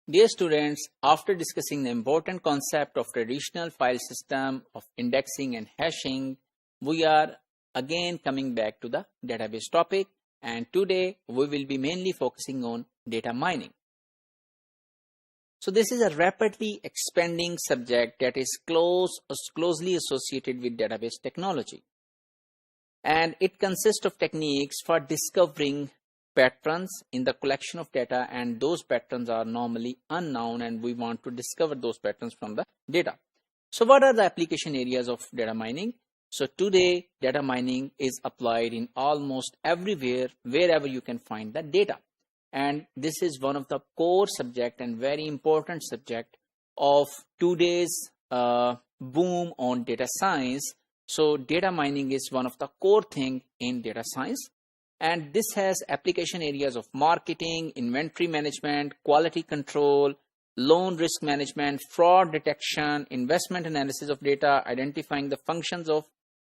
Dear students, after discussing the important concept of traditional file system of indexing and hashing, we are again coming back to the database topic, and today we will be mainly focusing on data mining. So this is a rapidly expanding subject that is closely associated with database technology, and it consists of techniques for discovering patterns in the collection of data, and those patterns are normally unknown and we want to discover those patterns from the data. So what are the application areas of data mining? So today data mining is applied in almost everywhere, wherever you can find the data, and this is one of the core subject and very important subject of today's boom on data science. So data mining is one of the core thing in data science, and this has application areas of marketing, inventory management, quality control, loan risk management, fraud detection, investment analysis of data, identifying the functions of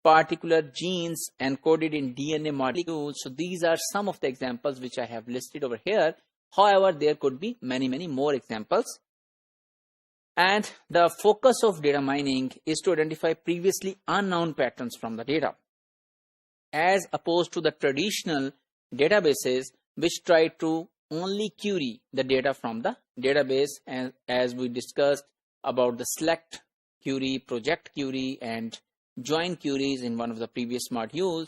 particular genes encoded in DNA molecules. So these are some of the examples which I have listed over here. However, there could be many more examples. And the focus of data mining is to identify previously unknown patterns from the data, as opposed to the traditional databases which try to only query the data from the database, and as we discussed about the select query, project query, and join queries in one of the previous modules.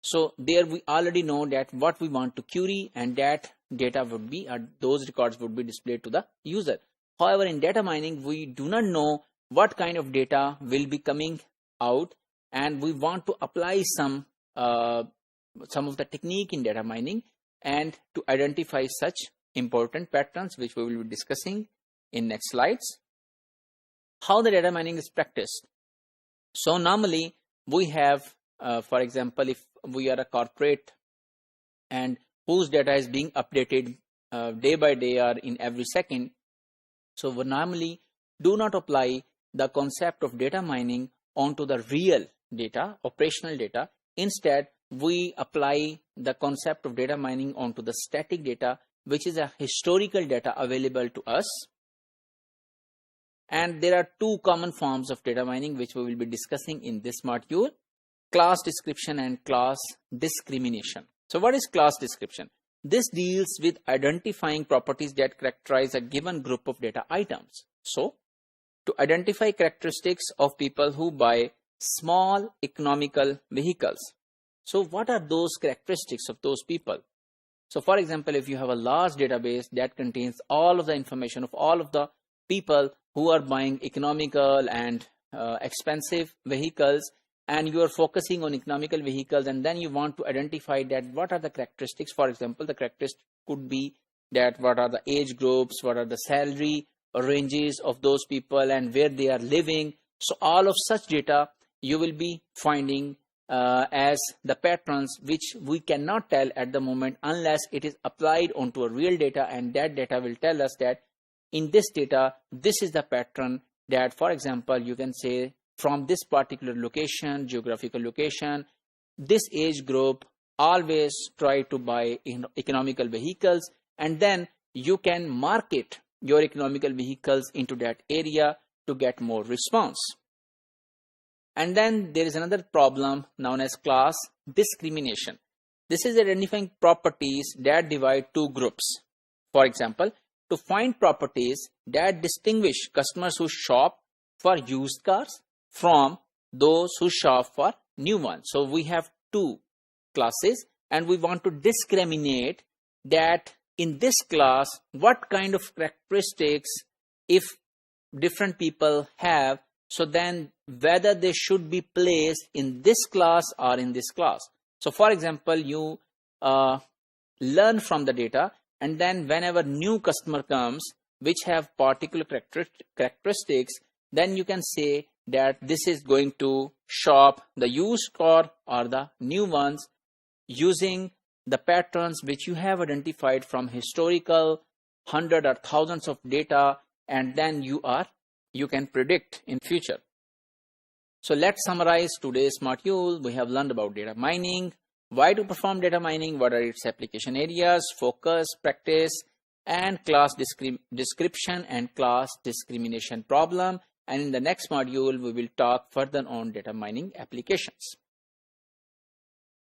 So there we already know that what we want to query, and that data would be, those records would be displayed to the user. However, in data mining, we do not know what kind of data will be coming out, and we want to apply some of the technique in data mining and to identify such important patterns, which we will be discussing in next slides. How the data mining is practiced. So normally we have, for example, if we are a corporate and whose data is being updated day by day or in every second, so we normally do not apply the concept of data mining onto the real data, operational data. Instead, we apply the concept of data mining onto the static data, which is a historical data available to us. And there are two common forms of data mining which we will be discussing in this module: class description and class discrimination. So what is class description? This deals with identifying properties that characterize a given group of data items. So to identify characteristics of people who buy small economical vehicles. So what are those characteristics of those people? So for example, if you have a large database that contains all of the information of all of the people who are buying economical and expensive vehicles, and you are focusing on economical vehicles, and then you want to identify that what are the characteristics. For example, the characteristics could be that what are the age groups, what are the salary ranges of those people, and where they are living. So all of such data you will be finding as the patterns, which we cannot tell at the moment unless it is applied onto a real data, and that data will tell us that in this data, this is the pattern that, for example, you can say from this particular location, geographical location, this age group always try to buy economical vehicles, and then you can market your economical vehicles into that area to get more response. And then there is another problem known as class discrimination. This is identifying properties that divide two groups. For example, to find properties that distinguish customers who shop for used cars from those who shop for new ones. So we have two classes, and we want to discriminate that in this class what kind of characteristics if different people have, so then whether they should be placed in this class or in this class. So for example, you learn from the data, and then whenever new customer comes which have particular characteristics, then you can say that this is going to shop the used car or the new ones using the patterns which you have identified from historical hundred or thousands of data, and then you can predict in future. So let's summarize today's module. We have learned about data mining, why to perform data mining, what are its application areas, focus, practice, and class description and class discrimination problem. And in the next module, we will talk further on data mining applications.